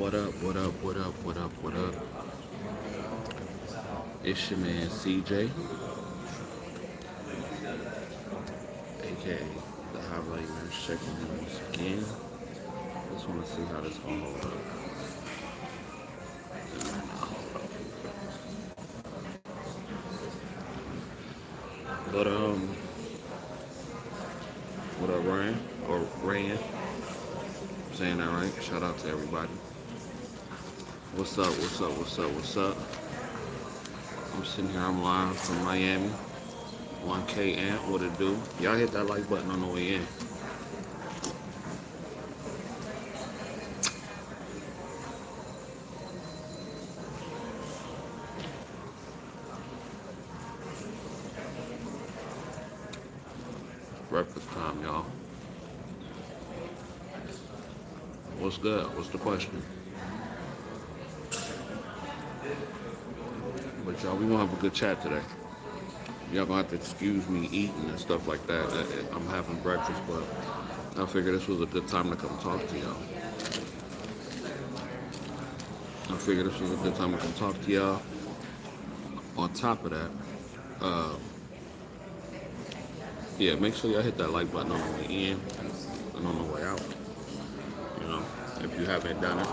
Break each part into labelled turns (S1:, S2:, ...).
S1: What up, what up, what up, what up, what up? It's your man CJ, aka the High Value Nurse, checking in once again. Just want to see how this gonna hold up. It might not hold up. But what up, Ryan? Or Ryan? I'm saying that right. Shout out to everybody. What's up? What's up? What's up? What's up? I'm sitting here. I'm live from Miami. 1K amp. What it do? Y'all hit that like button on the way in. Breakfast time, y'all. What's good? What's the question? But y'all, we gonna have a good chat today. Y'all gonna have to excuse me eating and stuff like that. I'm having breakfast, but I figured this was a good time to come talk to y'all. I figured this was a good time to come talk to y'all. On top of that, uh, yeah, make sure y'all hit that like button on the way in and on the way out. You know, if you haven't done it.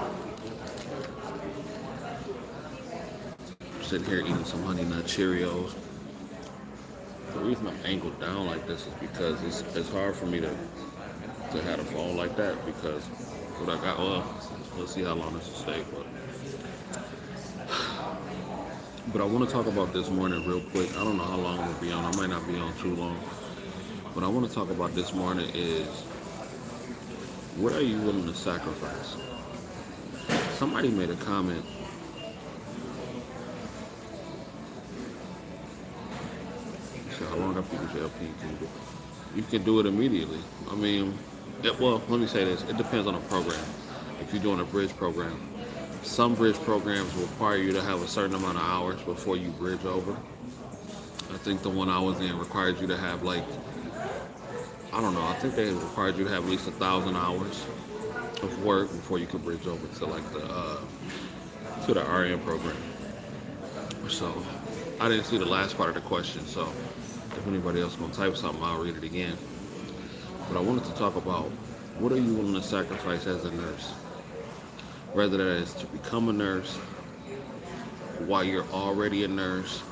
S1: I'm sitting here eating some Honey Nut Cheerios. The reason I'm angled down like this is because it's hard for me to have a phone like that because what I got, well, let's see how long this will stay, but I want to talk about this morning real quick. I don't know how long we'll be on. I might not be on too long. What I want to talk about this morning is what are you willing to sacrifice? Somebody made a comment. So how long after you get your LP can you do it? You can do it immediately. I mean, well, let me say this. It depends on the program. If you're doing a bridge program, some bridge programs require you to have a certain amount of hours before you bridge over. I think the one I was in required you to have like, I don't know, I think they required you to have at least 1,000 hours of work before you could bridge over to like to the RN program. So I didn't see the last part of the question, so if anybody else gonna type something, I'll read it again. But I wanted to talk about what are you willing to sacrifice as a nurse? Whether that is to become a nurse, while you're already a nurse,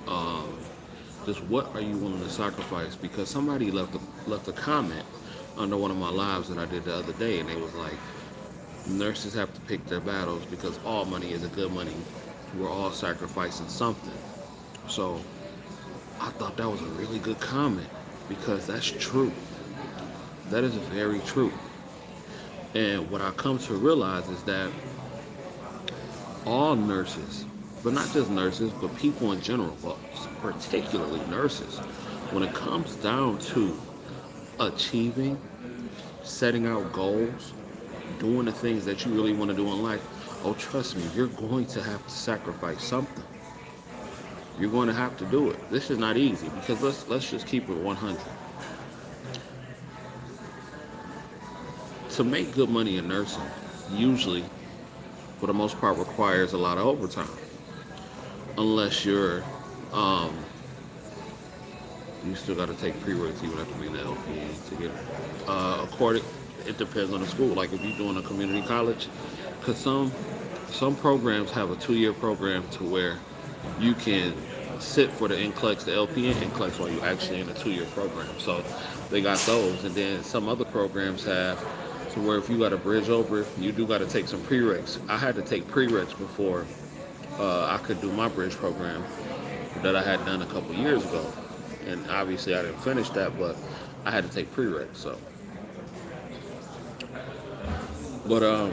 S1: um, just what are you willing to sacrifice? Because somebody left a comment under one of my lives that I did the other day, and they was like, nurses have to pick their battles because all money is a good money. We're all sacrificing something. So I thought that was a really good comment because that's true. That is very true. And what I come to realize is that all nurses, but not just nurses, but people in general, but particularly nurses, when it comes down to achieving, setting out goals, doing the things that you really want to do in life, oh, trust me, you're going to have to sacrifice something. You're going to have to do it. This is not easy because let's just keep it 100. To make good money in nursing, usually, for the most part, requires a lot of overtime. Unless um, you still got to take pre-works even after being an LPN to get according. It depends on the school. Like if you're doing a community college, because some programs have a 2-year program to where you can sit for the NCLEX, the LPN NCLEX while you're actually in a 2-year program. So they got those, and then some other programs have to where if you got to bridge over, you do got to take some prereqs. I had to take prereqs before I could do my bridge program that I had done a couple years ago, and obviously I didn't finish that, but I had to take prereqs. So, but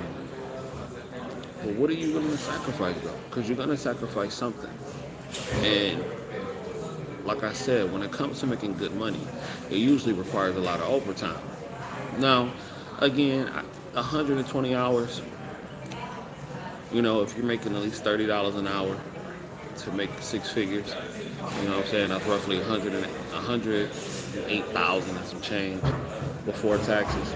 S1: what are you willing to sacrifice though? Because you're gonna sacrifice something, and like I said, when it comes to making good money, it usually requires a lot of overtime. Now, again, 120 hours, you know, if you're making at least $30 an hour to make 6 figures, you know what I'm saying, that's roughly 108,000 and some change before taxes.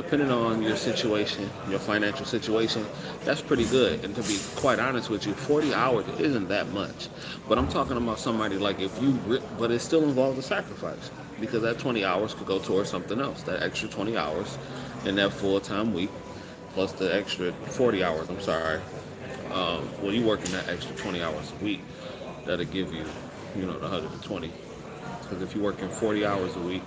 S1: depending on your situation, your financial situation, that's pretty good. And to be quite honest with you, 40 hours isn't that much. But I'm talking about somebody like if you, but it still involves a sacrifice because that 20 hours could go towards something else. That extra 20 hours in that full-time week plus the extra 40 hours, I'm sorry. Well, you working that extra 20 hours a week, that'll give you, the 120. Because if you're working 40 hours a week,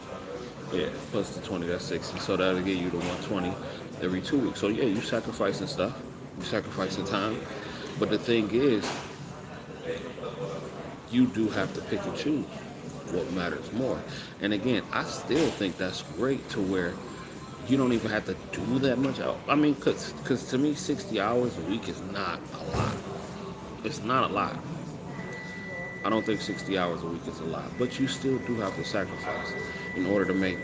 S1: yeah, plus the 20, that's 60. So that'll give you the 120 every 2 weeks. So yeah, you sacrificing stuff, you sacrificing time. But the thing is, you do have to pick and choose what matters more. And again, I still think that's great to where you don't even have to do that much. I mean, because to me, 60 hours a week is not a lot. It's not a lot. I don't think 60 hours a week is a lot, but you still do have to sacrifice in order to make,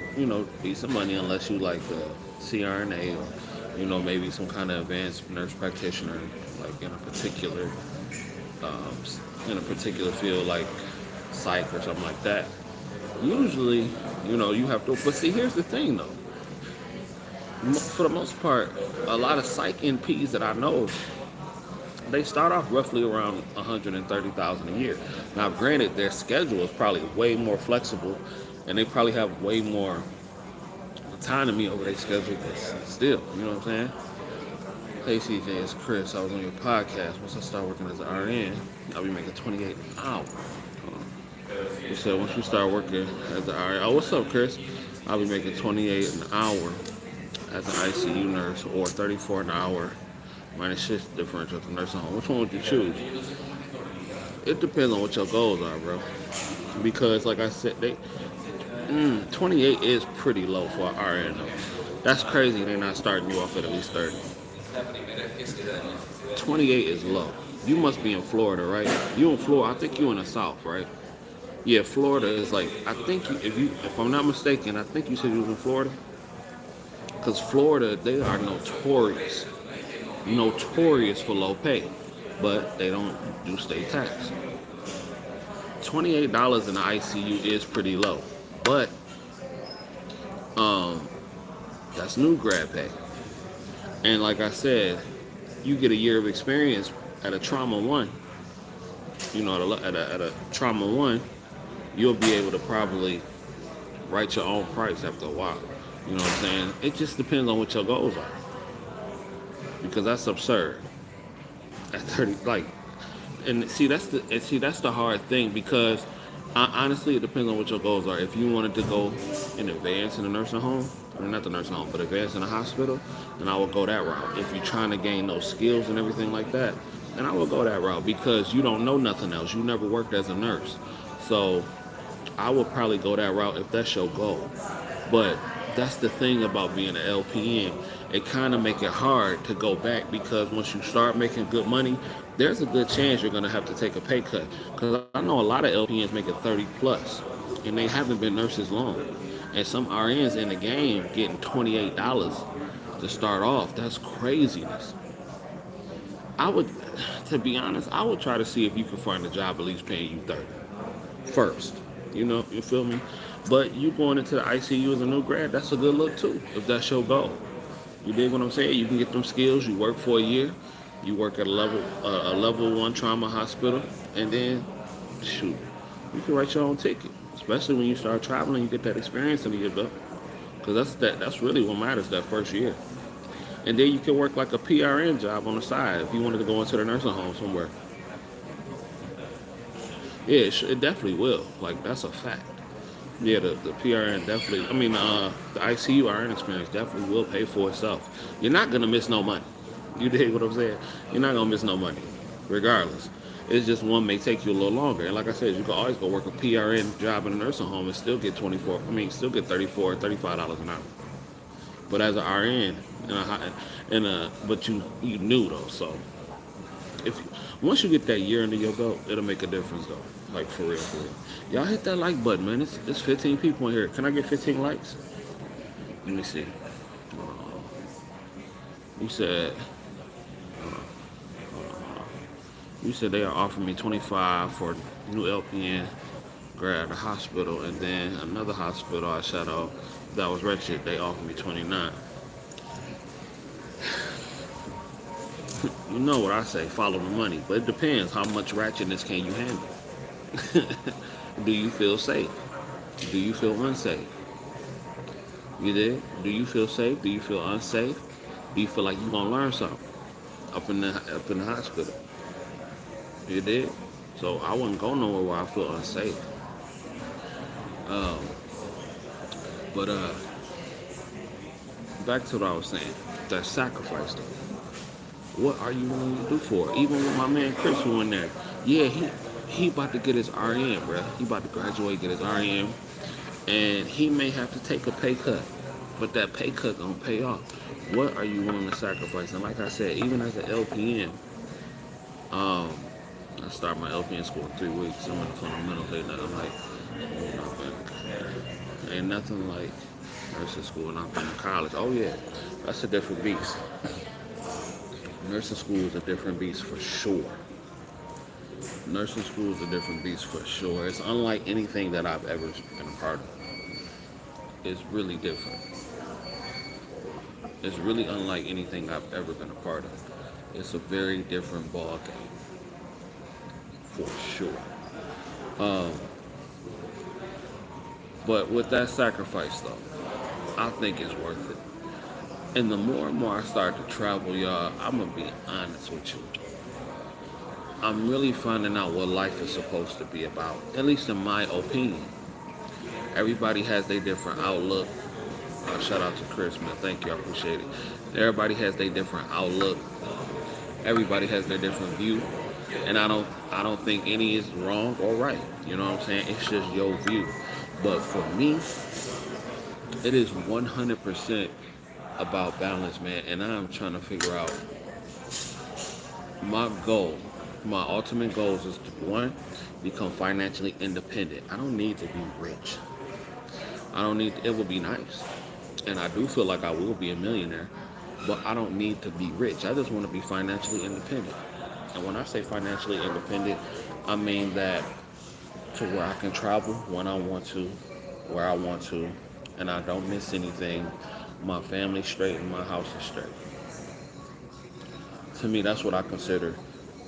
S1: decent money unless you like a CRNA or, maybe some kind of advanced nurse practitioner, like um, in a particular field like psych or something like that. Usually, you have to, but see, here's the thing though. For the most part, a lot of psych NPs that I know, they start off roughly around 130,000 a year. Now, granted, their schedule is probably way more flexible, and they probably have way more autonomy over their schedule. But still, you know what I'm saying? Hey, CJ, it's Chris. I was on your podcast. Once I start working as an RN, I'll be making 28 an hour. You said once you start working as an RN, oh, what's up, Chris? I'll be making 28 an hour as an ICU nurse, or 34 an hour minus shift differential at the nursing home. Which one would you choose? It depends on what your goals are, bro. Because, like I said, 28 is pretty low for an RN, though. That's crazy. They're not starting you off at least 30. 28 is low. You must be in Florida, right? You in Florida? I think you in the South, right? Yeah, Florida is like, I think if I'm not mistaken, I think you said you was in Florida. Because Florida, they are notorious for low pay, but they don't do state tax. $28 in the ICU is pretty low, but that's new grad pay. And like I said, you get a year of experience at a trauma one. At a trauma one, you'll be able to probably write your own price after a while. You know what I'm saying? It just depends on what your goals are. Because that's absurd. At 30, that's the hard thing, because honestly, it depends on what your goals are. If you wanted to go in advance in a nursing home, not the nursing home, but advance in a hospital, then I would go that route. If you're trying to gain those skills and everything like that, then I would go that route, because you don't know nothing else. You never worked as a nurse. So I would probably go that route if that's your goal. But that's the thing about being an LPN. It kind of make it hard to go back, because once you start making good money, there's a good chance you're going to have to take a pay cut. Because I know a lot of LPNs making 30 plus, and they haven't been nurses long. And some RNs in the game getting $28 to start off. That's craziness. To be honest, I would try to see if you can find a job at least paying you 30 first. You feel me? But you going into the ICU as a new grad, that's a good look too, if that's your goal. You dig what I'm saying? You can get them skills. You work for a year. You work at a level 1 trauma hospital, and then shoot, you can write your own ticket. Especially when you start traveling, you get that experience under your belt. Because that's really what matters that first year. And then you can work like a PRN job on the side if you wanted to go into the nursing home somewhere. Yeah, it definitely will. Like, that's a fact. Yeah, the PRN definitely, the ICU RN experience definitely will pay for itself. You're not going to miss no money. You dig what I'm saying? You're not going to miss no money, regardless. It's just one may take you a little longer. And like I said, you can always go work a PRN job in a nursing home and still get still get $34 or $35 an hour. But as an RN, but you new though, so once you get that year under your belt, it'll make a difference though. Like for real. Y'all hit that like button, man. It's 15 people in here. Can I get 15 likes? Let me see. You said they are offering me 25 for new LPN grad at a hospital, and then another hospital I shut off that was wretched, they offered me 29. You know what I say, follow the money. But it depends. How much ratchetness can you handle? Do you feel safe? Do you feel unsafe? You did? Do you feel safe? Do you feel unsafe? Do you feel like you're gonna learn something up in the hospital? You did? So I wouldn't go nowhere where I feel unsafe. Um, but back to what I was saying. That sacrifice though. What are you willing to do for it? Even with my man Chris who in there. Yeah, he about to get his RN, bro. He about to graduate, get his RN, and he may have to take a pay cut, but that pay cut gonna pay off. What are you willing to sacrifice? And like I said, even as an LPN, um, I start my LPN school in 3 weeks. I'm in the fundamentals. I'm like, ain't nothing like nursing school and I've been to college. Oh yeah, that's a different beast. Nursing school is a different beast for sure. Nursing school is a different beast for sure. It's unlike anything that I've ever been a part of. It's really different. It's really unlike anything I've ever been a part of. It's a very different ball game, for sure. Um, but with that sacrifice, though, I think it's worth it. And the more and more I start to travel, y'all, I'm gonna be honest with you. I'm really finding out what life is supposed to be about, at least in my opinion. Everybody has their different outlook. Shout out to Chris, man. Thank you. I appreciate it. Everybody has their different outlook. Everybody has their different view. And I don't think any is wrong or right. You know what I'm saying? It's just your view. But for me, it is 100% about balance, man. And I'm trying to figure out my goal. My ultimate goals is to, one, become financially independent. I don't need to be rich. I don't need, it would be nice. And I do feel like I will be a millionaire, but I don't need to be rich. I just want to be financially independent. And when I say financially independent, I mean that to where I can travel when I want to, where I want to, and I don't miss anything. My family's straight and my house is straight. To me, that's what I consider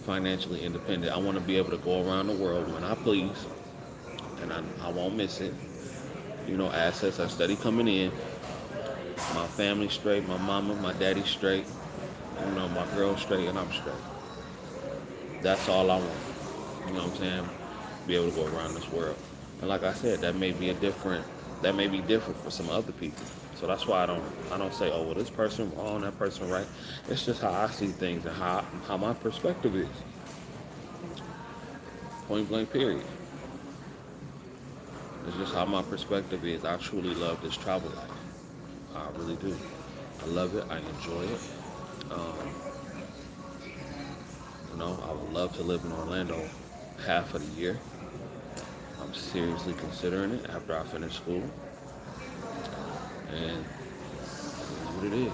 S1: financially independent. I want to be able to go around the world when I please, and I won't miss it. You know, assets are steady coming in. My family's straight, my mama, my daddy straight. You know, my girl's straight and I'm straight. That's all I want. You know what I'm saying? Be able to go around this world. And like I said, that may be different for some other people. So that's why I don't say, oh well, this person wrong, that person right. It's just how I see things and how my perspective is. Point blank period. It's just how my perspective is. I truly love this travel life. I really do. I love it. I enjoy it. Um, I would love to live in Orlando half of the year. I'm seriously considering it after I finish school. And that's what it is.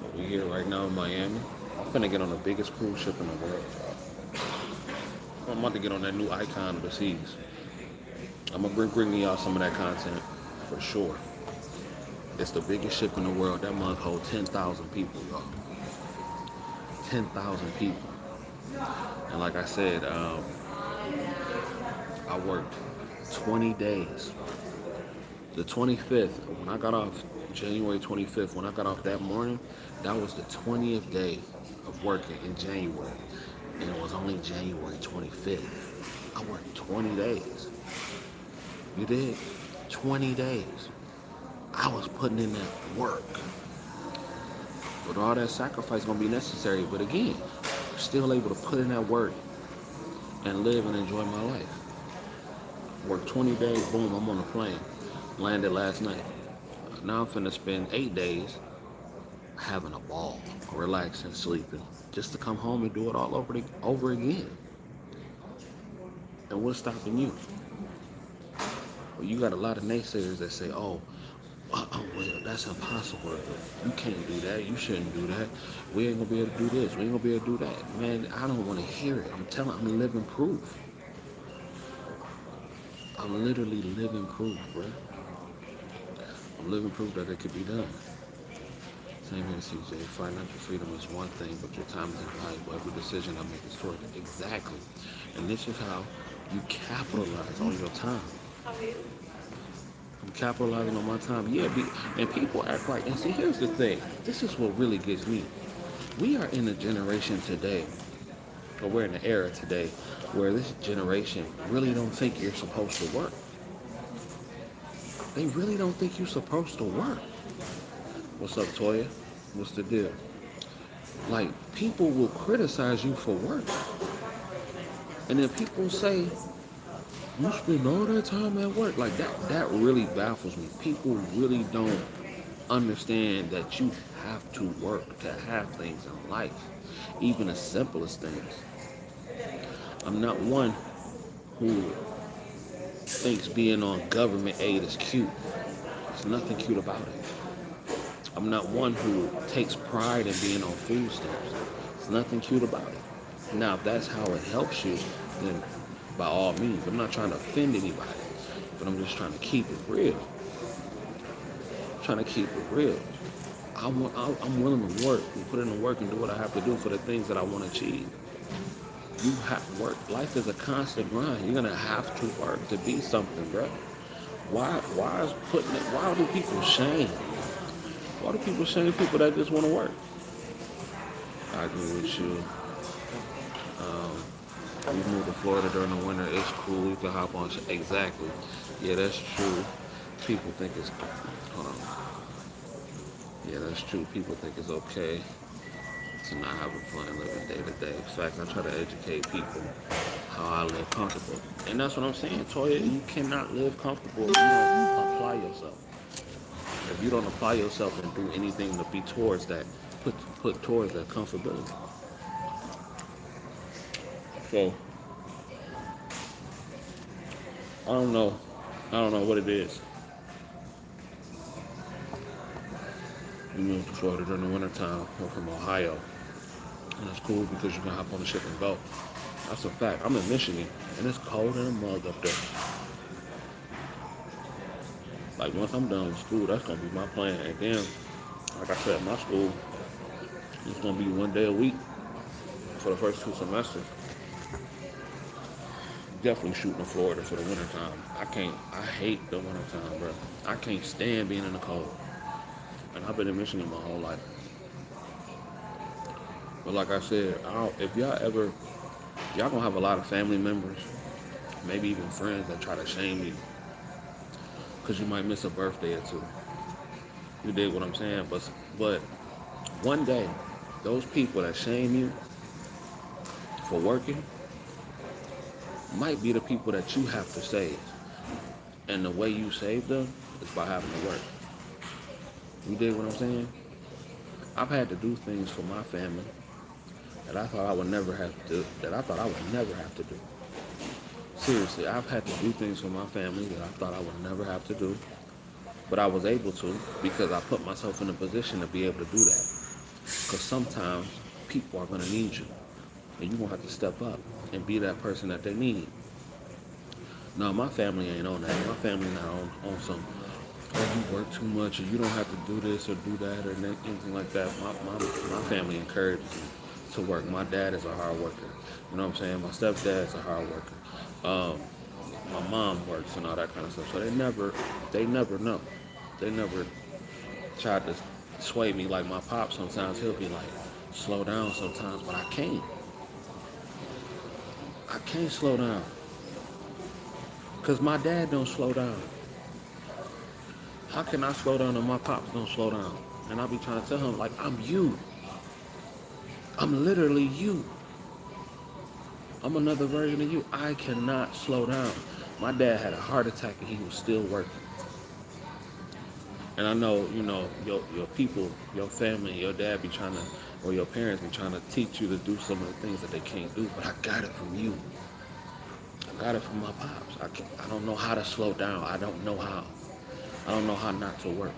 S1: But we're here right now in Miami. I'm finna get on the biggest cruise ship in the world, y'all. I'm about to get on that new Icon of the Seas. I'm gonna bring y'all some of that content for sure. It's the biggest ship in the world. That mug holds 10,000 people, y'all. 10,000 people. And like I said, I worked 20 days. The 25th, when I got off, January 25th, when I got off that morning, that was the 20th day of working in January. And it was only January 25th. I worked 20 days. You did? 20 days. I was putting in that work. But all that sacrifice is going to be necessary. But again, I'm still able to put in that work and live and enjoy my life. Worked 20 days, boom, I'm on a plane. Landed last night. Now I'm finna spend 8 days having a ball, relaxing, sleeping, just to come home and do it all over again. And what's stopping you? Well, you got a lot of naysayers that say, oh, well, that's impossible. You can't do that. You shouldn't do that. We ain't gonna be able to do this. We ain't gonna be able to do that. Man, I don't want to hear it. I'm living proof. I'm literally living proof, bro. I'm living proof that it could be done. Same here, CJ. Financial freedom is one thing, but your time is invaluable. Every decision I make is toward it. Exactly. And this is how you capitalize on your time. I'm capitalizing on my time. Yeah, and people act like, and see, here's the thing. This is what really gets me. We are in a generation today, or we're in an era today, where this generation really don't think you're supposed to work. They really don't think you're supposed to work. What's up, Toya? What's the deal? Like, people will criticize you for work. And then people say, you spend all that time at work. Like, that really baffles me. People really don't understand that you have to work to have things in life, even the simplest things. I'm not one who thinks being on government aid is cute. There's nothing cute about it. I'm not one who takes pride in being on food stamps. There's nothing cute about it. Now, if that's how it helps you, then by all means, I'm not trying to offend anybody, but I'm just trying to keep it real. I'm trying to keep it real. I'm willing to work and put in the work and do what I have to do for the things that I want to achieve. You have to work. Life is a constant grind. You're gonna have to work to be something, bro. Why do people shame? Why do people shame people that just want to work? I agree with you. We moved to Florida during the winter. It's cool. You can hop on. Exactly. Yeah, that's true. People think it's. Hold on. Yeah, that's true. People think it's okay to not have a plan living day to day. In fact, I try to educate people how I live comfortable. And that's what I'm saying, Toya. You cannot live comfortable if you don't apply yourself. If you don't apply yourself and do anything to be towards that, put towards that comfortability. So, I don't know. I don't know what it is. We moved to Florida during the wintertime. We're from Ohio. And that's cool because you can hop on the ship and go. That's a fact. I'm in Michigan, and it's cold in a mug up there. Like, once I'm done with school, that's going to be my plan. And then, like I said, my school is going to be 1 day a week for the first 2 semesters. Definitely shooting to Florida for the wintertime. I hate the wintertime, bro. I can't stand being in the cold. And I've been in Michigan my whole life. But like I said, if y'all gonna have a lot of family members, maybe even friends that try to shame you because you might miss a birthday or two. You dig what I'm saying? But one day, those people that shame you for working might be the people that you have to save. And the way you save them is by having to work. You dig what I'm saying? I've had to do things for my family that I thought I would never have to do. Seriously, I've had to do things for my family that I thought I would never have to do. But I was able to because I put myself in a position to be able to do that. Because sometimes people are going to need you. And you're going to have to step up and be that person that they need. No, my family ain't on that. My family not on some, oh, you work too much or you don't have to do this or do that or anything like that. My family encourages me to work. My dad is a hard worker. You know what I'm saying? My stepdad is a hard worker. My mom works and all that kind of stuff. So they never know. They never tried to sway me like my pop. Sometimes he'll be like, slow down sometimes, but I can't. I can't slow down. Because my dad don't slow down. How can I slow down and my pops don't slow down? And I'll be trying to tell him, like, I'm you. I'm literally you. I'm another version of you. I cannot slow down. My dad had a heart attack and he was still working. And I know, your people, your family, your dad be trying to, or your parents be trying to teach you to do some of the things that they can't do, but I got it from you. I got it from my pops. I don't know how to slow down. I don't know how. I don't know how not to work.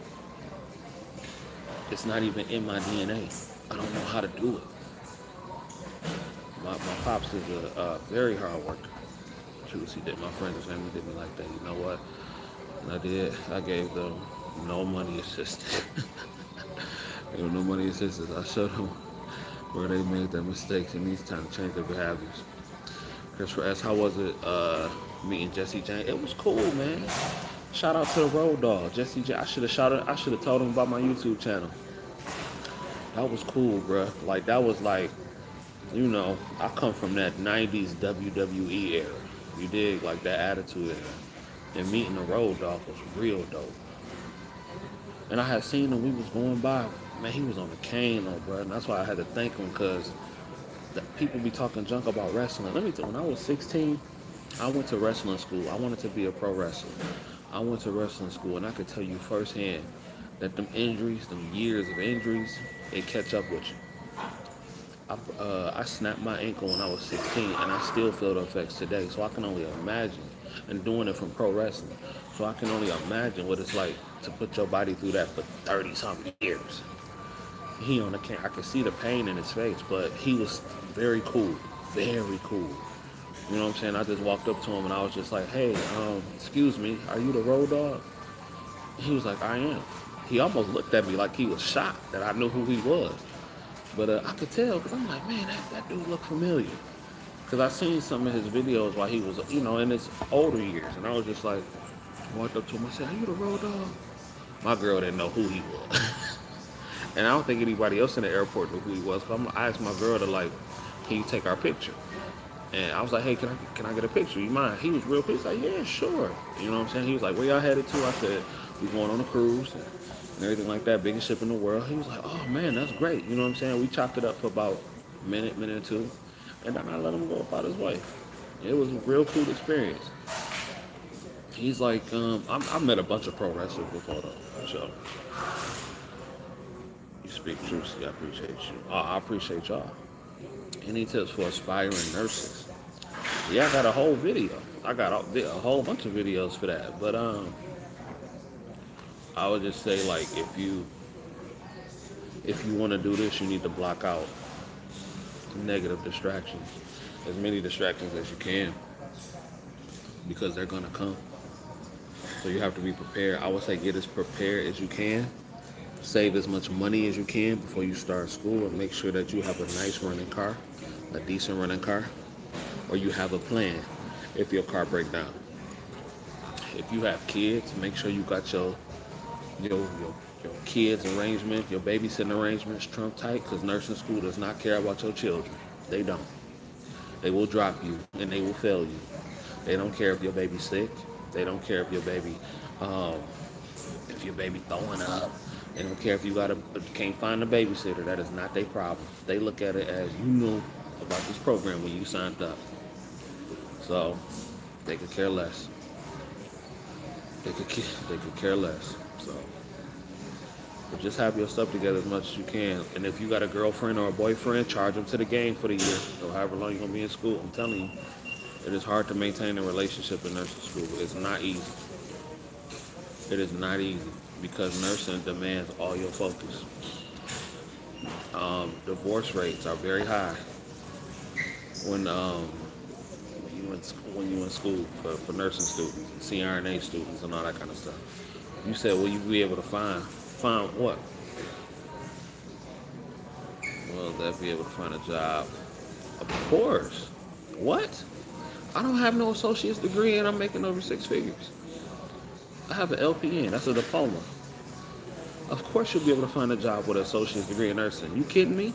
S1: It's not even in my DNA. I don't know how to do it. My pops is a very hard worker. Truth, he did. My friends and family did me like that. You know what? And I did. I gave them no money assistance. You know, no money assistance. I showed them where they made their mistakes and needs time to change their behaviors. Christopher asked, how was it meeting Jesse James? It was cool, man. Shout out to the Road Dog, Jesse James. I should have told him about my YouTube channel. That was cool, bruh. Like that was like, I come from that '90s WWE era. You dig, like that attitude era. And meeting the Road Dog was real dope. And I had seen him. We was going by. Man, he was on the cane though, bro. And that's why I had to thank him because people be talking junk about wrestling. Let me tell you, when I was 16, I went to wrestling school. I wanted to be a pro wrestler. I went to wrestling school, and I could tell you firsthand that them injuries, them years of injuries, they catch up with you. I snapped my ankle when I was 16, and I still feel the effects today. So I can only imagine, and doing it from pro wrestling, so I can only imagine what it's like to put your body through that for 30-something years. He on the can. I could see the pain in his face, but he was very cool, very cool. You know what I'm saying? I just walked up to him and I was just like, "Hey, excuse me, are you the Road Dog?" He was like, "I am." He almost looked at me like he was shocked that I knew who he was. But I could tell because I'm like, man, that dude looked familiar. Because I seen some of his videos while he was, in his older years. And I was just like, walked up to him. I said, "Are you the Road Dog?" My girl didn't know who he was. And I don't think anybody else in the airport knew who he was. So I asked my girl to, like, can you take our picture? And I was like, hey, can I get a picture? You mind? He was real cool. He's like, yeah, sure. You know what I'm saying? He was like, where y'all headed to? I said, we going on a cruise and everything like that, biggest ship in the world. He was like, oh man, that's great. You know what I'm saying? We chopped it up for about a minute or two, and then I let him go about his way. It was a real cool experience. He's like, I met a bunch of pro wrestlers before though, so you speak truthfully. I appreciate you. I appreciate y'all. Any tips for aspiring nurses? Yeah, I got a whole video. I got a whole bunch of videos for that. But I would just say, like, if you want to do this, you need to block out negative distractions, as many distractions as you can, because they're gonna come. So you have to be prepared. I would say get as prepared as you can. Save as much money as you can before you start school, and make sure that you have a nice running car, a decent running car, or you have a plan if your car breaks down. If you have kids, make sure you got your, your kids arrangement, your babysitting arrangements trump tight, because nursing school does not care about your children. They don't. They will drop you and they will fail you. They don't care if your baby's sick. They don't care um, if your baby throwing up. They don't care if you can't find a babysitter. That is not their problem. They look at it as you knew about this program when you signed up. So they could care less. They could care less. So, but just have your stuff together as much as you can. And if you got a girlfriend or a boyfriend, charge them to the game for the year or however long you're gonna be in school. I'm telling you, it is hard to maintain a relationship in nursing school. It's not easy. It is not easy because nursing demands all your focus. Divorce rates are very high when you in school for nursing students, CRNA students, and all that kind of stuff. You said, will you be able to find what? Well, they'll be able to find a job. Of course. What? I don't have no associate's degree and I'm making over six figures. I have an LPN. That's a diploma. Of course you'll be able to find a job with an associate's degree in nursing. You kidding me?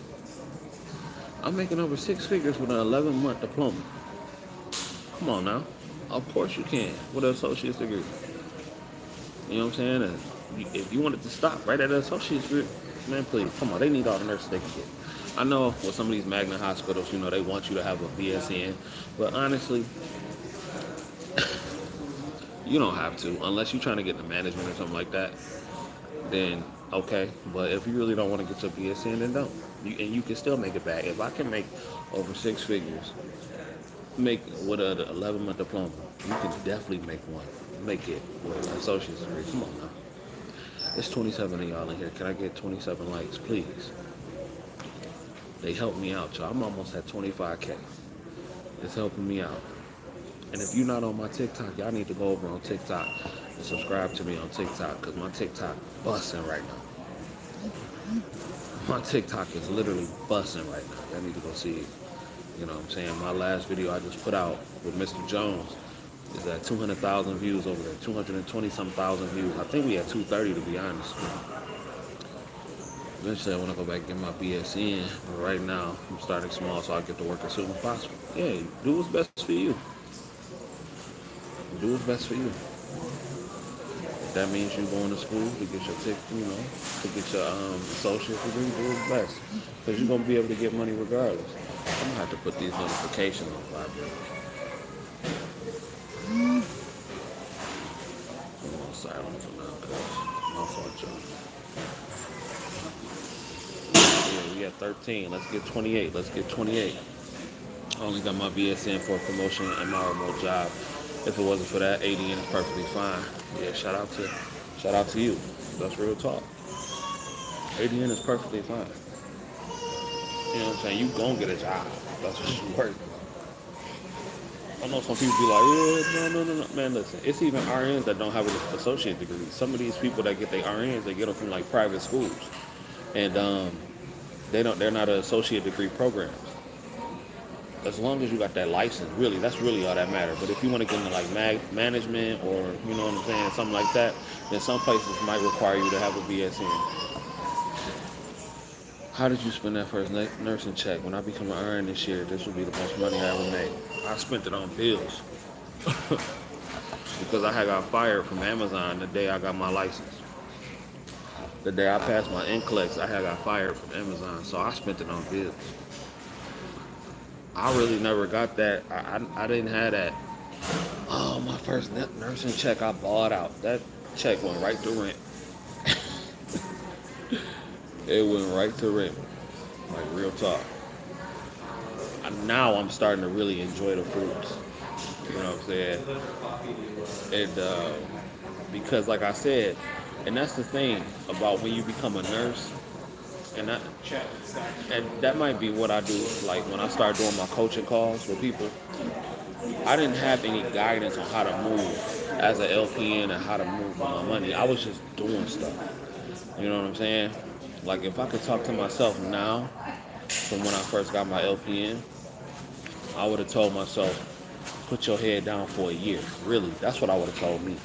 S1: I'm making over six figures with an 11-month diploma. Come on now. Of course you can with an associate's degree. You know what I'm saying? And if you wanted to stop right at an associate's degree, man, please, come on. They need all the nurses they can get. I know with some of these magnet hospitals, they want you to have a BSN. But honestly, you don't have to. Unless you're trying to get into management or something like that, then okay. But if you really don't want to get your BSN, then don't. And you can still make it back. If I can make over six figures, make with an 11-month diploma, you can definitely make one. Make it with an associate's degree. Come on now. It's 27 of y'all in here. Can I get 27 likes, please? They help me out, y'all. I'm almost at 25K. It's helping me out. And if you're not on my TikTok, y'all need to go over on TikTok and subscribe to me on TikTok, because my TikTok busting right now. My TikTok is literally busting right now. I need to go see it. You know what I'm saying? My last video I just put out with Mr. Jones is at 200,000 views over there, 220 some thousand views. I think we had 230 to be honest. Eventually I want to go back and get my BSN, but right now I'm starting small so I get to work as soon as possible. Yeah, do what's best for you. Do what's best for you. If that means you going to school to get your ticket, to get your associate degree, do what's best. Because you're going to be able to get money regardless. I'm going to have to put these notifications on vibrate. I'm on silent for now because my fault, y'all. Yeah, we at 13. Let's get 28. Let's get 28. I only got my BSN for a promotion and my remote job. If it wasn't for that, ADN is perfectly fine. Yeah, shout out to you. That's real talk. ADN is perfectly fine. You know what I'm saying? You gonna get a job. That's what you work for. I know some people be like, yeah, no. Man, listen, it's even RNs that don't have an associate degree. Some of these people that get their RNs, they get them from like private schools. And they're not an associate degree programs. As long as you got that license, really, that's really all that matters. But if you want to get into like management or, you know what I'm saying, something like that, then some places might require you to have a BSN. How did you spend that first nursing check? When I become an RN this year, this will be the most money I ever made. I spent it on bills. Because I had got fired from Amazon the day I got my license. The day I passed my NCLEX, I had got fired from Amazon, so I spent it on bills. I really never got that. I didn't have that. Oh, my first nursing check, I bought out. That check went right to rent. It went right to rent. Like, real talk. Now I'm starting to really enjoy the fruits. You know what I'm saying? And because, like I said, and that's the thing about when you become a nurse, and that might be what I do, like when I start doing my coaching calls with people. I didn't have any guidance on how to move as an LPN and how to move with my money. I was just doing stuff. You know what I'm saying? Like if I could talk to myself now from when I first got my LPN, I would have told myself, put your head down for a year. Really, that's what I would have told me.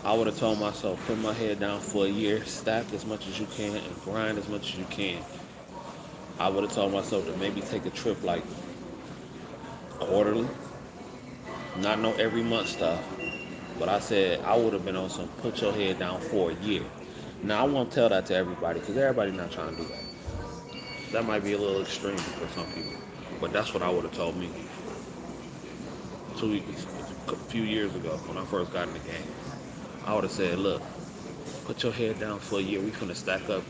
S1: I would have told myself, put my head down for a year, stack as much as you can, and grind as much as you can. I would have told myself to maybe take a trip like quarterly, not no every month stuff, but I said I would have been on some put your head down for a year. Now, I won't tell that to everybody because everybody's not trying to do that. That might be a little extreme for some people, but that's what I would have told me a few years ago when I first got in the game. I would have said, look, put your head down for a year. We finna stack up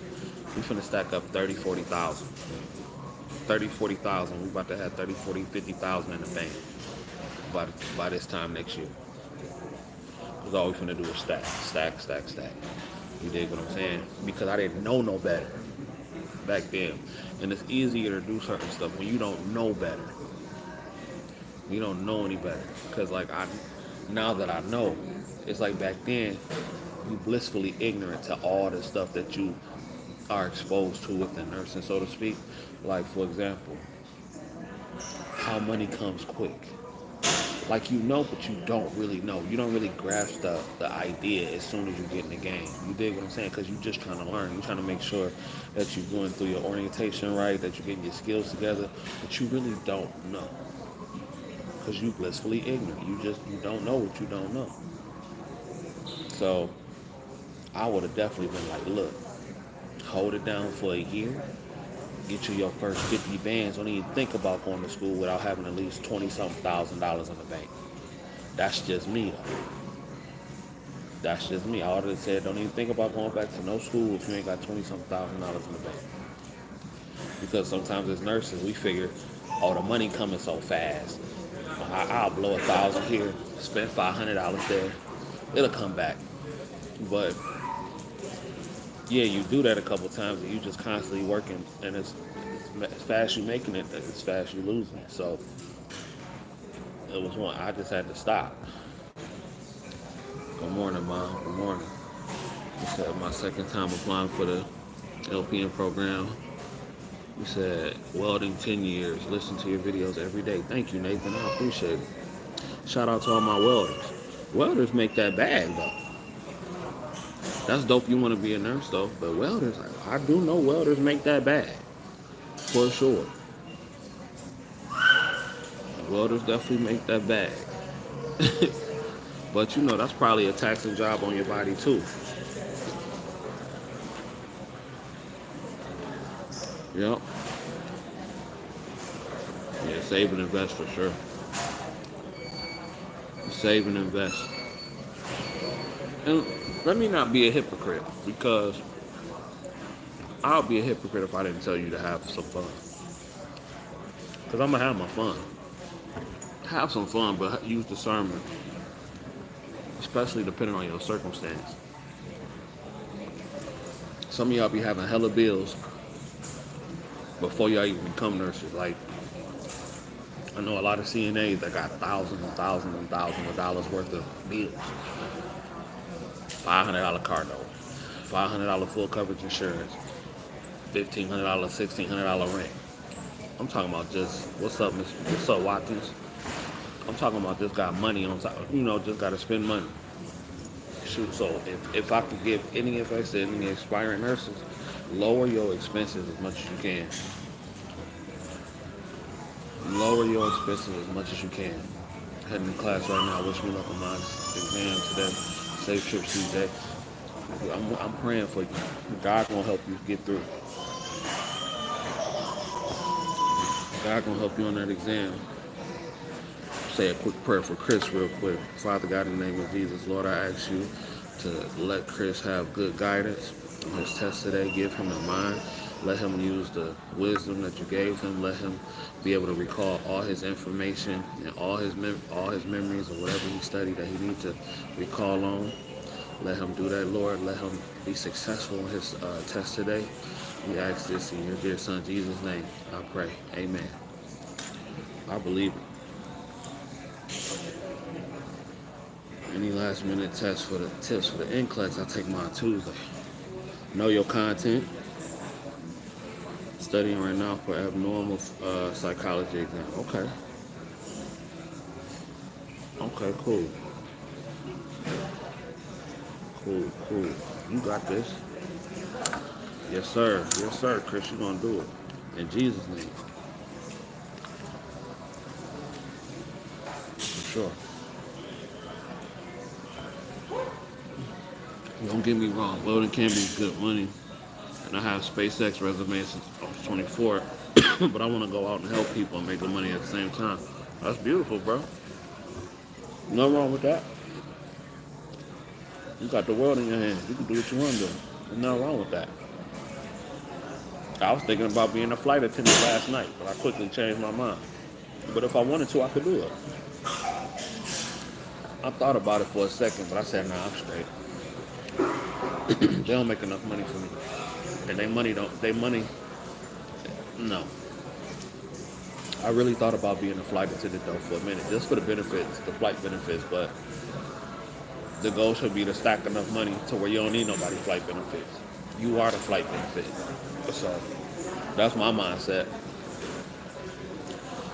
S1: 30, 40,000. 30, 40,000. We about to have 30, 40, 50,000 in the bank by this time next year. Because all we finna do is stack. You dig what I'm saying? Because I didn't know no better back then. And it's easier to do certain stuff when you don't know better. You don't know any better. Because now that I know, it's like back then, you blissfully ignorant to all the stuff that you are exposed to within nursing, so to speak. Like, for example, how money comes quick. Like, you know, but you don't really know. You don't really grasp the idea as soon as you get in the game. You dig what I'm saying? Because you're just trying to learn. You're trying to make sure that you're going through your orientation right, that you're getting your skills together, but you really don't know. Because you blissfully ignorant. You don't know what you don't know. So I would have definitely been like, look, hold it down for a year, get you your first 50 bands. Don't even think about going to school without having at least $20-something thousand in the bank. That's just me, though. That's just me. I would have said, don't even think about going back to no school if you ain't got $20-something thousand in the bank. Because sometimes as nurses, we figure, oh, the money coming so fast. I'll blow $1,000 here, spend $500 there. It'll come back. But yeah, you do that a couple times and you just constantly working, and it's as fast you making it, as fast you losing it. So it was one I just had to stop. Good morning, Mom. Good morning. This is my second time applying for the LPN program. You said welding 10 years. Listen to your videos every day. Thank you, Nathan. I appreciate it. Shout out to all my welders. Welders make that bag though. That's dope. You want to be a nurse though, but welders, I do know welders make that bag for sure. Welders definitely make that bag. But you know that's probably a taxing job on your body too. Yep. Yeah, save and invest for sure. Save and invest. And let me not be a hypocrite because I'll be a hypocrite if I didn't tell you to have some fun. Because I'm going to have my fun. Have some fun, but use discernment, especially depending on your circumstance. Some of y'all be having hella bills before y'all even become nurses. Like, I know a lot of CNAs that got thousands and thousands and thousands of dollars worth of bills. $500 car note, $500 full coverage insurance, $1,500, $1,600 rent. I'm talking about just, what's up, Watkins? I'm talking about just got money on top, just got to spend money. Shoot, so if I could give any advice to any aspiring nurses, lower your expenses as much as you can. Lower your expenses as much as you can. Heading to class right now. Wish me luck on my exam today. Safe trip, CJ. I'm praying for you. God gonna help you get through. God gonna help you on that exam. Say a quick prayer for Chris real quick. Father God, in the name of Jesus, Lord, I ask you to let Chris have good guidance on his test today. Give him a mind. Let him use the wisdom that you gave him. Let him be able to recall all his information and all his memories or whatever he studied that he needs to recall on. Let him do that, Lord. Let him be successful in his test today. We ask this in your dear son Jesus' name. I pray. Amen. I believe it. Any last minute tips for the NCLEX, I take mine Tuesday. Know your content. Studying right now for abnormal psychology exam. Okay. Okay, cool. Cool. You got this. Yes, sir. Yes, sir, Chris. You're going to do it. In Jesus' name. For sure. Don't get me wrong. Welding can be good money. And I have SpaceX resume since I was 24. But I want to go out and help people and make the money at the same time. That's beautiful, bro. Nothing wrong with that. You got the world in your hands. You can do what you want to do. There's nothing wrong with that. I was thinking about being a flight attendant last night, but I quickly changed my mind. But if I wanted to, I could do it. I thought about it for a second, but I said, nah, I'm straight. They don't make enough money for me. And no. I really thought about being a flight attendant though for a minute, just for the benefits, the flight benefits, but the goal should be to stack enough money to where you don't need nobody flight benefits. You are the flight benefit. So that's my mindset.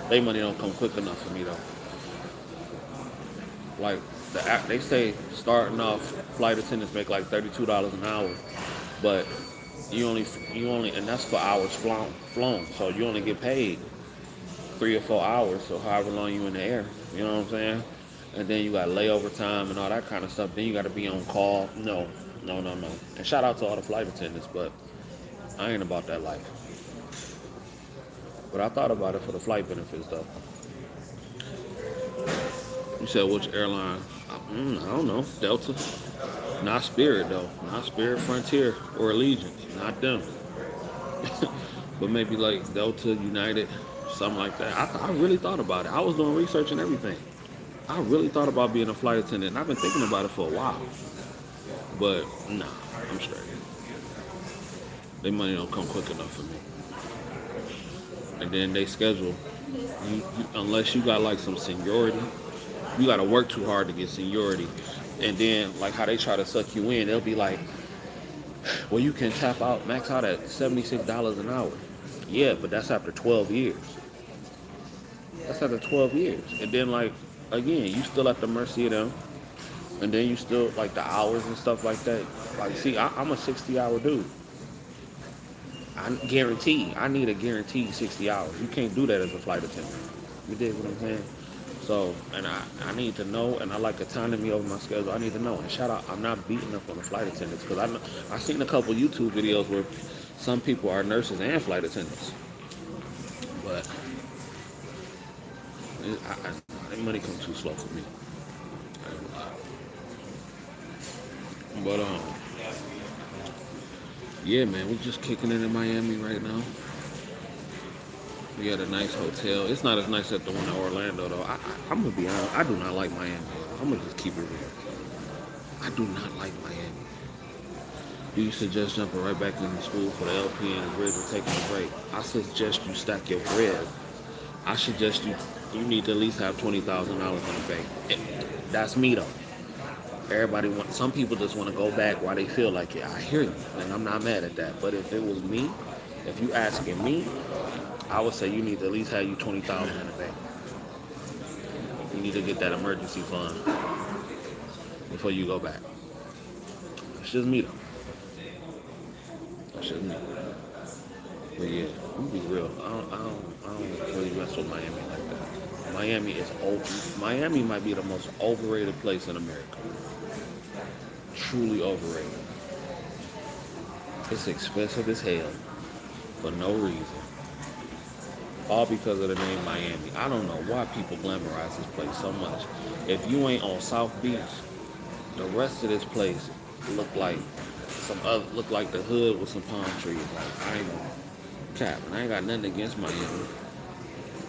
S1: They money don't come quick enough for me though. Like they say starting off flight attendants make like $32 an hour, but you only and that's for hours flown. So you only get paid 3 or 4 hours, so however long you in the air, you know what I'm saying? And then you got layover time and all that kind of stuff. Then you got to be on call. No. And shout out to all the flight attendants, but I ain't about that life. But I thought about it for the flight benefits though. You said which airline? I don't know. Delta. Not Spirit though. Not Spirit, Frontier, or Allegiant. Not them. But maybe like Delta, United, something like that. I really thought about it. I was doing research and everything. I really thought about being a flight attendant, and I've been thinking about it for a while. But nah, I'm straight. Their money don't come quick enough for me. And then they schedule, unless you got like some seniority, you got to work too hard to get seniority. And then like how they try to suck you in, they'll be like, Well, you can max out at $76 an hour. Yeah, but that's after 12 years. That's after 12 years. And then, like, again, you still at the mercy of them. And then you still, like, the hours and stuff like that. Like, see, I'm a 60-hour dude. I need a guaranteed 60 hours. You can't do that as a flight attendant. You dig what I'm saying? So, and I need to know, and I like autonomy over my schedule. I need to know. And shout out, I'm not beating up on the flight attendants because I seen a couple YouTube videos where some people are nurses and flight attendants. But that money comes too slow for me. But yeah, man, we're just kicking it in Miami right now. We got a nice hotel. It's not as nice as the one in Orlando, though. I'm gonna be honest. I do not like Miami. I'm gonna just keep it real. I do not like Miami. Do you suggest jumping right back into school for the LP and the bridge or taking a break? I suggest you stack your bread. I suggest you need to at least have $20,000 in the bank. That's me though. Some people just want to go back while they feel like it. I hear you, and I'm not mad at that. But if it was me, if you asking me, I would say you need to at least have you 20,000 in the bank. You need to get that emergency fund before you go back. That's just me though. That's just me. But yeah, I'm be real. I don't really mess with Miami like that. Miami might be the most overrated place in America. Truly overrated. It's expensive as hell for no reason. All because of the name Miami. I don't know why people glamorize this place so much. If you ain't on South Beach, the rest of this place look like the hood with some palm trees. Like I ain't capping. I ain't got nothing against Miami.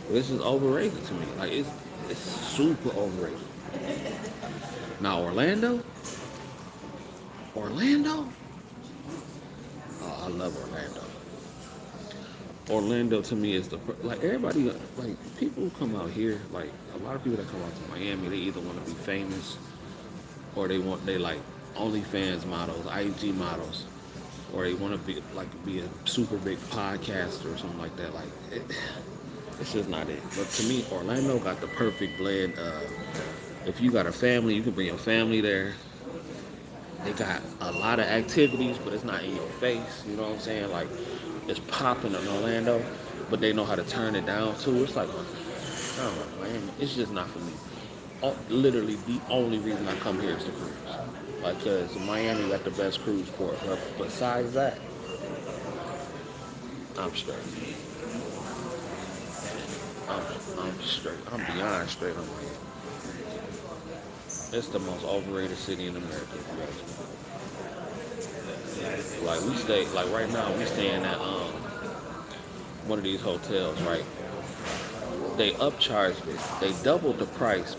S1: But this is overrated to me. Like it's super overrated. Now Orlando? Oh, I love Orlando. Orlando to me is everybody, like people who come out here, like a lot of people that come out to Miami, they either want to be famous or they like OnlyFans models, IG models, or they want to be a super big podcaster or something like that. It's just not it. But to me, Orlando got the perfect blend of, if you got a family, you can bring your family there. They got a lot of activities, but it's not in your face. You know what I'm saying? Like, it's popping in Orlando, but they know how to turn it down too. It's like, I don't know, Miami. It's just not for me. Literally, the only reason I come here is to cruise. Like, cause Miami got the best cruise port. But besides that, I'm straight. I'm straight. I'm beyond straight on Miami. It's the most overrated city in America, if you ask me. Like right now, we staying at one of these hotels, right? They upcharged it. They doubled the price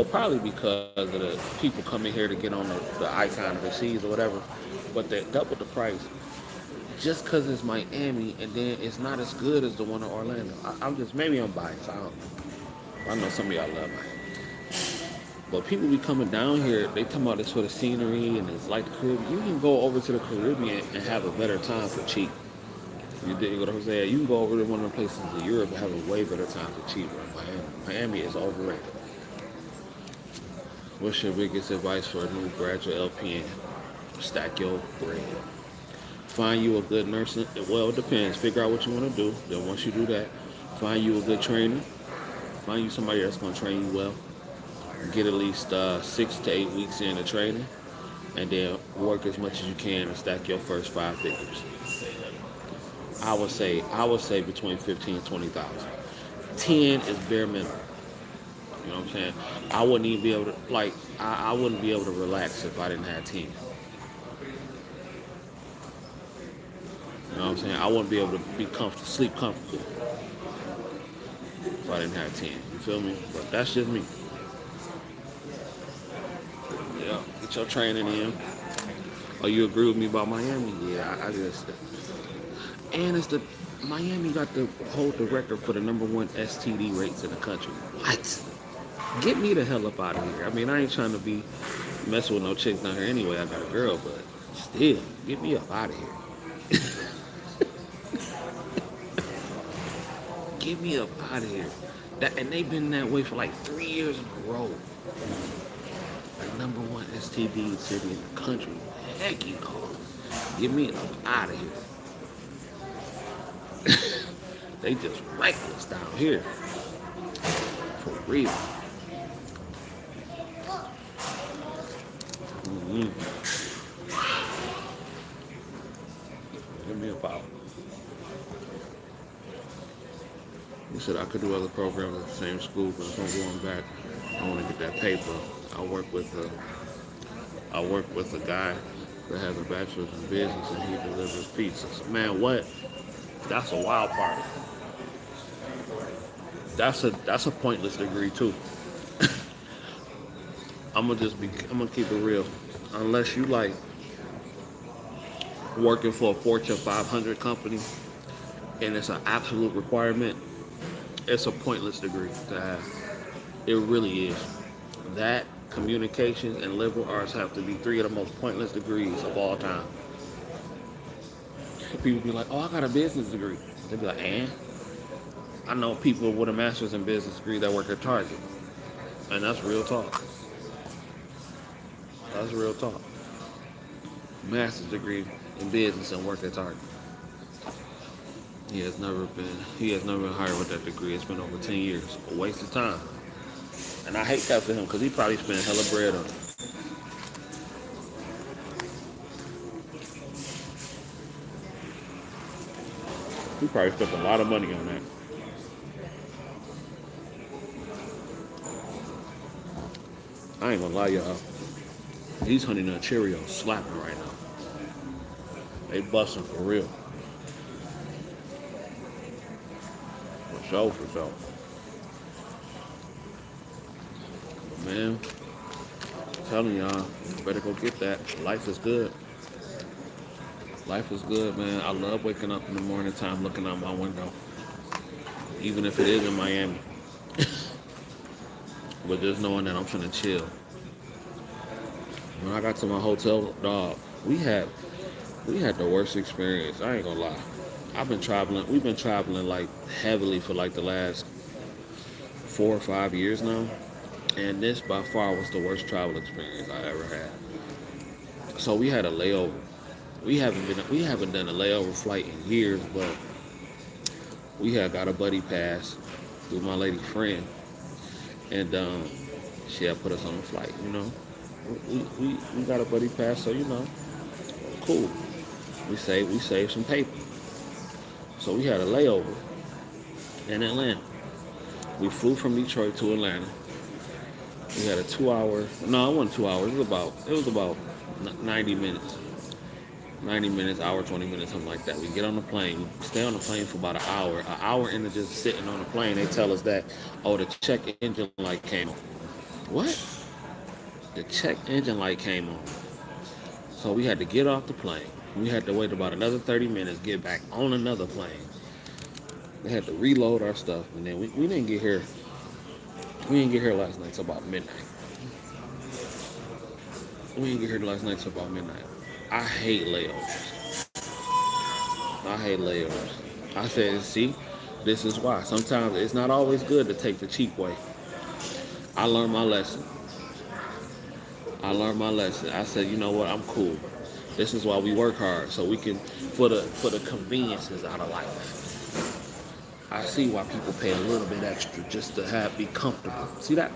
S1: probably because of the people coming here to get on the icon of the seas or whatever. But they doubled the price just because it's Miami, and then it's not as good as the one in Orlando. Maybe I'm biased. I don't know. I know some of y'all love Miami. But people be coming down here, they talking about this for the scenery and it's like the Caribbean. You can go over to the Caribbean and have a better time for cheap. You dig what I'm saying? You can go over to one of the places in Europe and have a way better time for cheap than Miami is overrated. What's your biggest advice for a new graduate LPN? Stack your bread. Find you a good nurse. Well, it depends. Figure out what you want to do. Then once you do that, find you a good trainer. Find you somebody that's going to train you well. Get at least 6 to 8 weeks in the training, and then work as much as you can and stack your first 5 figures. I would say between 15 and 20,000. 10 is bare minimum. You know what I'm saying? I wouldn't even be able to I wouldn't be able to relax if I didn't have 10. You know what I'm saying? I wouldn't be able to sleep comfortably if I didn't have 10. You feel me? But that's just me. Yeah, get your training in. Oh, you agree with me about Miami? Yeah, and Miami got to hold the record for the #1 STD rates in the country. What? Get me the hell up out of here. I mean, I ain't trying to be messing with no chicks down here anyway. I got a girl, but Still, get me up out of here. Get me up out of here. And they've been that way for like 3 years in a row. The number one STD city in the country. Heck, you know. Get me up out of here. They just reckless down here. For real. Mm-hmm. Get me up out. He said I could do other programs at the same school, but if I'm going back, I want to get that paper. I work with a guy that has a bachelor's in business and he delivers pizzas. Man, what? That's a wild part. That's a pointless degree too. I'm gonna keep it real. Unless you like working for a Fortune 500 company and it's an absolute requirement, it's a pointless degree to have. It really is. That, communications, and liberal arts have to be three of the most pointless degrees of all time. People be like, oh, I got a business degree. They be like, and? I know people with a master's in business degree that work at Target. And that's real talk. That's real talk. Master's degree in business and work at Target. He has never been hired with that degree. It's been over 10 years. A waste of time. And I hate that for him because he probably spent hella bread on it. He probably spent a lot of money on that. I ain't gonna lie, y'all. These Honey Nut Cheerios slapping right now. They busting for real. For sure, for sure. But man, I'm telling y'all, you better go get that. Life is good. Life is good, man. I love waking up in the morning time looking out my window. Even if it is in Miami. But just knowing that I'm finna chill. When I got to my hotel, dog, we had the worst experience. I ain't gonna lie. We've been traveling like heavily for like the last 4 or 5 years now. And this by far was the worst travel experience I ever had. So we had a layover. We haven't done a layover flight in years, but we had got a buddy pass through my lady friend. And she had put us on a flight, you know. We got a buddy pass, so you know, cool. We saved some paper. So we had a layover in Atlanta. We flew from Detroit to Atlanta. We had a 2 hour. No, it wasn't 2 hours. It was about 90 minutes. 90 minutes, hour, 20 minutes, something like that. We get on the plane. We stay on the plane for about an hour. An hour into just sitting on the plane, they tell us that, oh, the check engine light came on. What? The check engine light came on. So we had to get off the plane. We had to wait about another 30 minutes, get back on another plane. They had to reload our stuff, and then we didn't get here. We didn't get here last night till about midnight. I hate layovers. I said, see, this is why. Sometimes it's not always good to take the cheap way. I learned my lesson. I said, you know what, I'm cool. This is why we work hard, so we can, for the conveniences out of life. I see why people pay a little bit extra just to be comfortable. See that?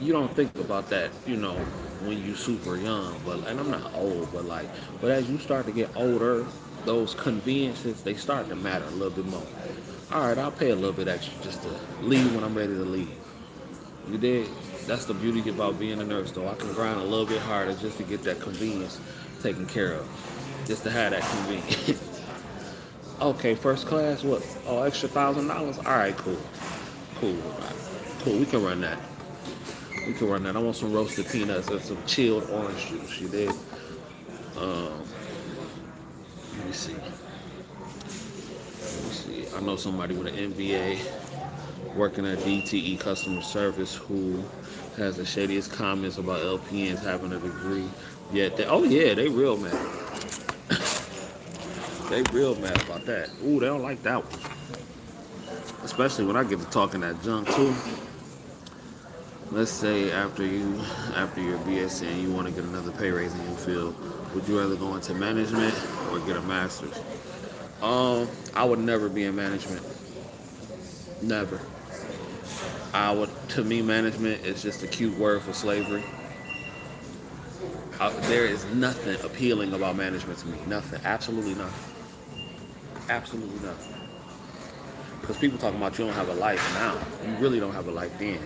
S1: You don't think about that, you know, when you super young. And I'm not old, but as you start to get older, those conveniences, they start to matter a little bit more. All right, I'll pay a little bit extra just to leave when I'm ready to leave. You dig? That's the beauty about being a nurse, though. I can grind a little bit harder just to get that convenience taken care of, just to have that convenience. Okay, first class, what? Oh, extra $1,000? All right, cool. We can run that. I want some roasted peanuts and some chilled orange juice. You dig? Let me see. I know somebody with an MBA working at DTE customer service who has the shadiest comments about LPNs having a degree. Yet, they real mad. They real mad about that. Ooh, they don't like that one. Especially when I get to talking that junk too. Let's say after your BSc and you want to get another pay raise in your field, would you rather go into management or get a master's? I would never be in management. Never. To me, management is just a cute word for slavery. There is nothing appealing about management to me. Nothing. Absolutely nothing. Absolutely nothing. Because people talking about you don't have a life now. You really don't have a life then.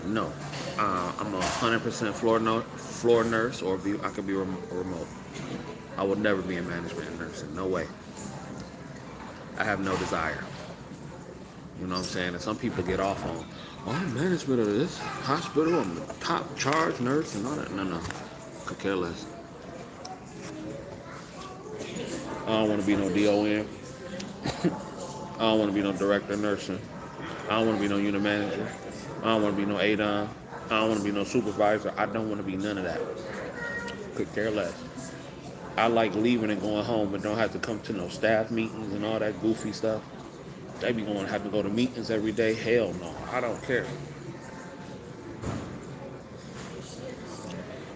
S1: No. I'm a 100% floor nurse, or I could be remote. I would never be in management and nursing. No way. I have no desire. You know what I'm saying? And some people get off on, I'm management of this hospital. I'm the top charge nurse and all that. No. Could care less. I don't want to be no DON. I don't want to be no director of nursing. I don't want to be no unit manager. I don't want to be no ADON. I don't want to be no supervisor. I don't want to be none of that. Could care less. I like leaving and going home, but don't have to come to no staff meetings and all that goofy stuff. They be going to have to go to meetings every day. Hell no. I don't care.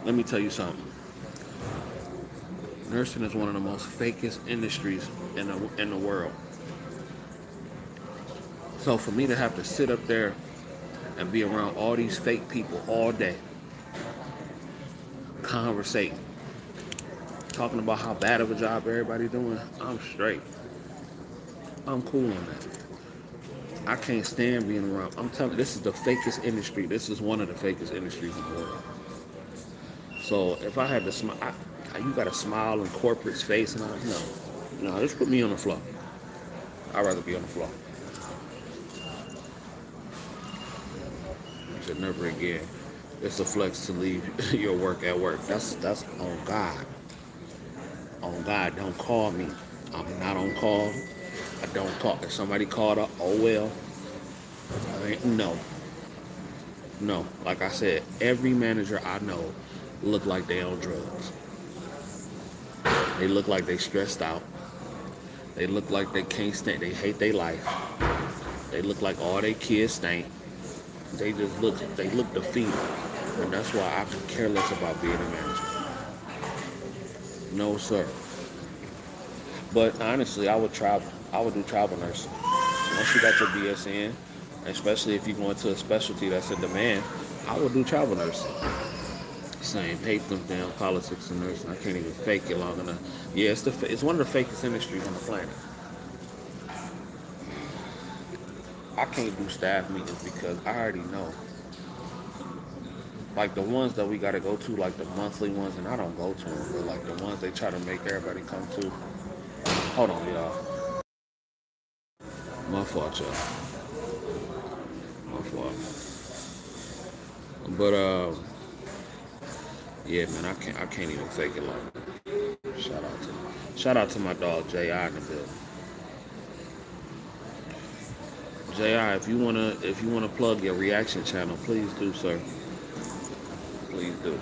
S1: Let me tell you something. Nursing is one of the most fakest industries in the world. So for me to have to sit up there and be around all these fake people all day, conversating, talking about how bad of a job everybody doing, I'm straight. I'm cool on that. I can't stand being around. I'm telling you, this is the fakest industry. This is one of the fakest industries in the world. So if I had to smile, you got to smile in corporate's face and all. No, just put me on the floor. I'd rather be on the floor. I said never again. It's a flex to leave your work at work. That's on God. On God, don't call me. I'm not on call. I don't call. If somebody called up, oh well. No. Like I said, every manager I know look like they on drugs. They look like they stressed out. They look like they can't stand. They hate their life. They look like all their kids stink. They look defeated. And that's why I could care less about being a manager. No, sir. But honestly, I would travel. I would do travel nursing. Once you got your BSN, especially if you go into a specialty that's in demand, I would do travel nursing. Same, hate them damn politics and nursing. I can't even fake it long enough. Yeah, it's one of the fakest industries on the planet. I can't do staff meetings because I already know. Like the ones that we gotta go to, like the monthly ones, and I don't go to them, but like the ones they try to make everybody come to. Hold on, y'all. My fault, y'all. My fault. But yeah, man, I can't even fake it like that. Shout out to my dog J.I. in the building. J.I., if you wanna plug your reaction channel, please do, sir. Please do.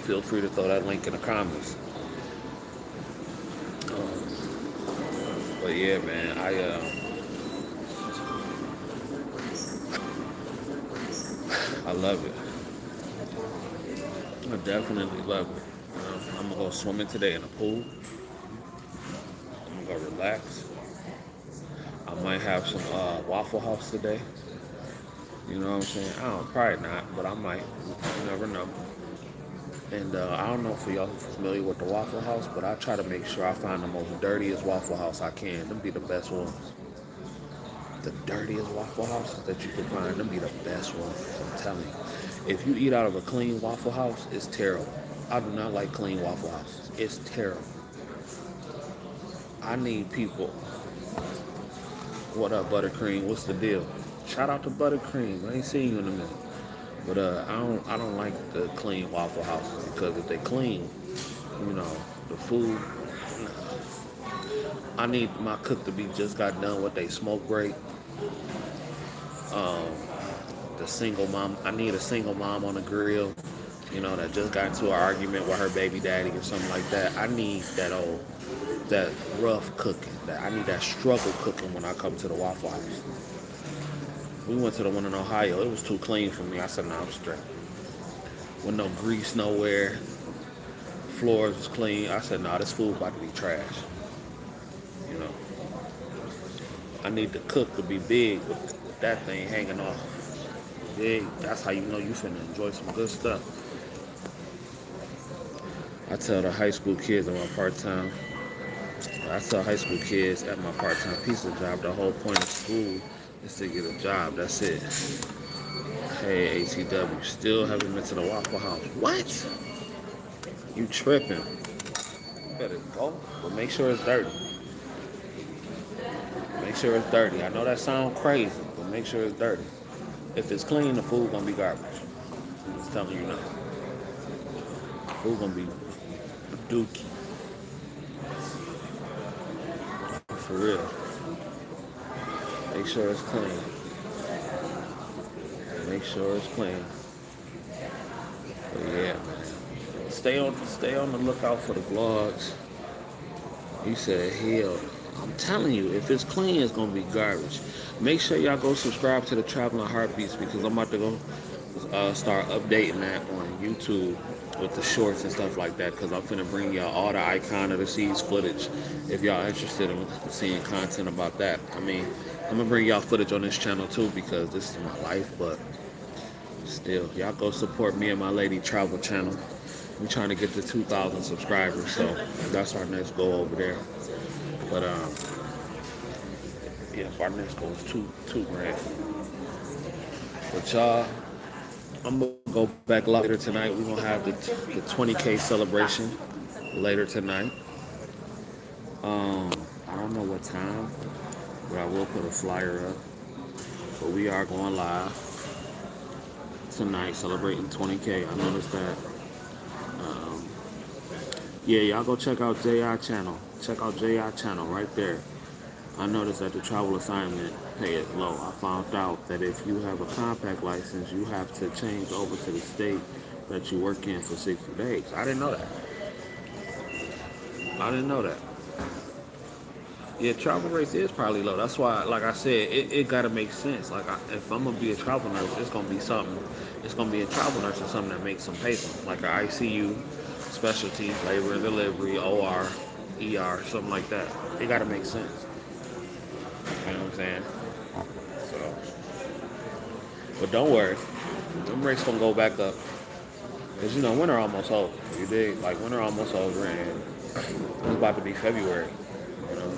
S1: Feel free to throw that link in the comments. But yeah, man, I love it. I definitely love it. I'm gonna go swimming today in the pool. I'm gonna go relax. I might have some Waffle House today. You know what I'm saying? Probably not, but I might. You never know. And I don't know if y'all familiar with the Waffle House, but I try to make sure I find the most dirtiest Waffle House I can. Them be the best ones. The dirtiest Waffle Houses that you can find, them be the best ones. I'm telling you. If you eat out of a clean Waffle House, it's terrible. I do not like clean Waffle Houses. It's terrible. I need people. What up, Buttercream? What's the deal? Shout out to Buttercream. I ain't seen you in a minute. But I don't like the clean Waffle Houses because if they clean, you know, the food. I need my cook to be just got done with they smoke break. The single mom. I need a single mom on the grill. You know, that just got into an argument with her baby daddy or something like that. I need that old that rough cooking. That I need that struggle cooking when I come to the Waffle House. We went to the one in Ohio. It was too clean for me. I said, "No, I'm straight." With no grease nowhere. Floors was clean. I said, "No, this food about to be trash." You know, I need the cook to be big with that thing hanging off. Big. That's how you know you finna enjoy some good stuff. I tell the high school kids at my part-time, I tell high school kids at my part-time pizza job, the whole point of school is to get a job. That's it. Hey, ATW, still haven't been to the Waffle House. What? You tripping? You better go, but make sure it's dirty. Make sure it's dirty. I know that sounds crazy, but make sure it's dirty. If it's clean, the food gonna be garbage. I'm just telling you now. Food gonna be dookie. For real. Make sure it's clean. Make sure it's clean. But yeah, man. Stay on the lookout for the vlogs. He said, hell, I'm telling you, if it's clean, it's gonna be garbage. Make sure y'all go subscribe to the Traveling Heartbeats because I'm about to go start updating that on YouTube with the shorts and stuff like that because I'm finna bring y'all all the Icon of the Seas footage if y'all interested in seeing content about that. I mean, I'm gonna bring y'all footage on this channel too because this is my life, but still, y'all go support me and my lady travel channel. We're trying to get to 2,000 subscribers, so that's our next goal over there. But yeah, our next goal is two grand. But y'all, I'm gonna go back later tonight. We're gonna have the 20K celebration later tonight. I don't know what time, but I will put a flyer up. But we are going live tonight, celebrating 20K. I noticed that. Yeah, y'all go check out JI channel. Check out JI channel right there. I noticed that the travel assignment pay is low. I found out that if you have a compact license, you have to change over to the state that you work in for 60 days. I didn't know that. I didn't know that. Yeah, travel rates is probably low. That's why, like I said, it got to make sense. Like, if I'm going to be a travel nurse, it's going to be something. It's going to be a travel nurse or something that makes some paper. Like an ICU, specialty, labor and delivery, OR, ER, something like that. It got to make sense. You know what I'm saying? So, but don't worry. Them rates going to go back up. Because, you know, winter almost over. You dig? Like, winter almost over and it's about to be February. You know?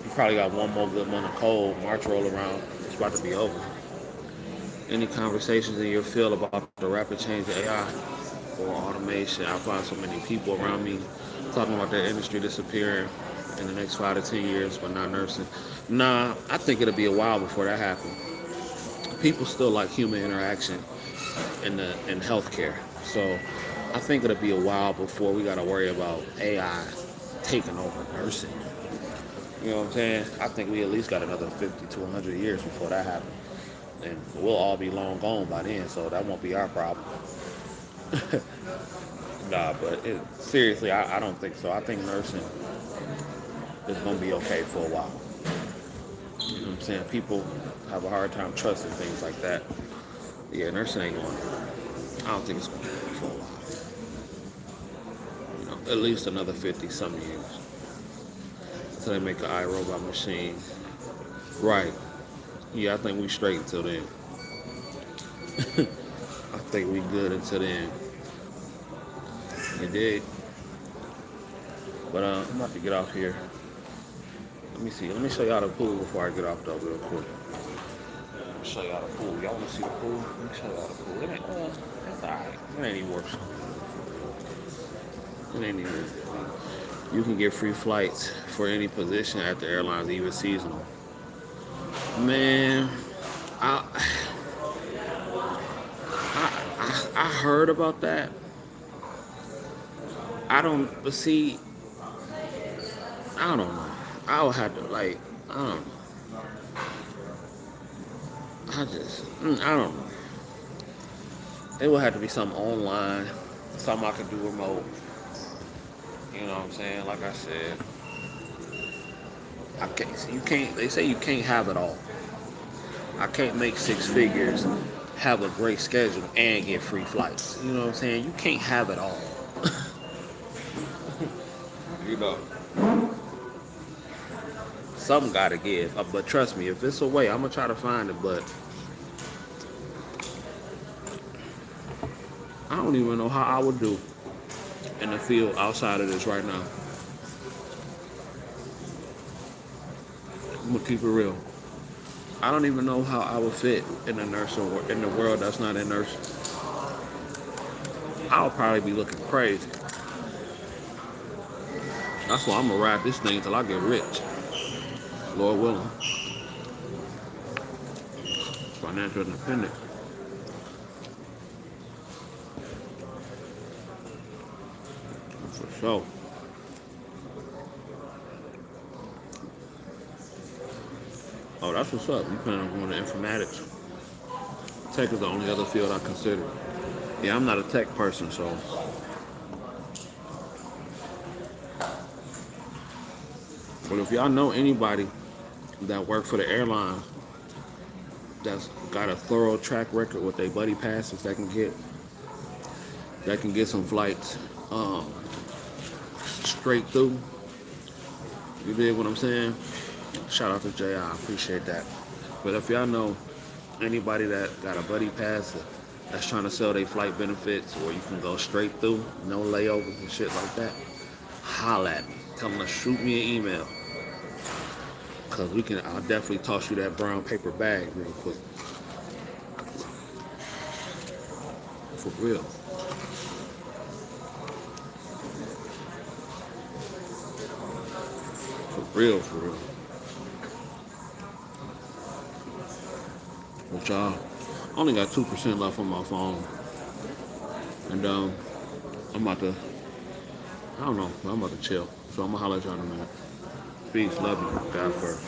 S1: You probably got one more good month of cold. March roll around. It's about to be over. Any conversations in your field about the rapid change of AI or automation? I find so many people around me talking about their industry disappearing in the next 5 to 10 years, but not nursing. Nah, I think it'll be a while before that happens. People still like human interaction in healthcare, so I think it'll be a while before we gotta worry about AI taking over nursing. You know what I'm saying? I think we at least got another 50 to 100 years before that happens. And we'll all be long gone by then, so that won't be our problem. Nah, but seriously, I don't think so. I think nursing is going to be okay for a while. You know what I'm saying? People have a hard time trusting things like that. Yeah, nursing ain't going nowhere. I don't think it's going to be for a while. You know, at least another 50-some years. Until they make an iRobot machine. Right. Yeah, I think we straight until then. I think we good until then. You dig? But I'm about to get off here. Let me see. Let me show y'all the pool before I get off though real quick. Let me show y'all the pool. Y'all want to see the pool? Let me show y'all the pool. It ain't, it's alright. It ain't even worse. It ain't even. You can get free flights for any position at the airlines, even seasonal. Man, I heard about that. I don't, but see, I don't know. I would have to, like, I don't know. I don't know. It would have to be something online, something I could do remote. You know what I'm saying? Like I said, I can't. You can't. They say you can't have it all. I can't make six figures, have a great schedule, and get free flights. You know what I'm saying? You can't have it all. You know, something got to give. But trust me, if it's a way, I'm gonna try to find it. But I don't even know how I would do in the field outside of this right now. I'm gonna keep it real. I don't even know how I would fit in the nursing in the world that's not in nursing. I'll probably be looking crazy. That's why I'm gonna ride this thing till I get rich, Lord willing. Financial independent, for sure. Oh, that's what's up. You plan on going to informatics? Tech is the only other field I consider. Yeah, I'm not a tech person, so. But if y'all know anybody that work for the airline that's got a thorough track record with their buddy passes that can get some flights straight through. You dig what I'm saying? Shout out to Jay. I appreciate that. But if y'all know anybody that got a buddy pass that's trying to sell their flight benefits, or you can go straight through, no layovers and shit like that, holla at me. Tell them to shoot me an email. Cause I'll definitely toss you that brown paper bag real quick. For real. For real, for real. But y'all, I only got 2% left on my phone. And I'm about to, I don't know, I'm about to chill. So I'm gonna holler at y'all in a minute. Peace, love you, God first.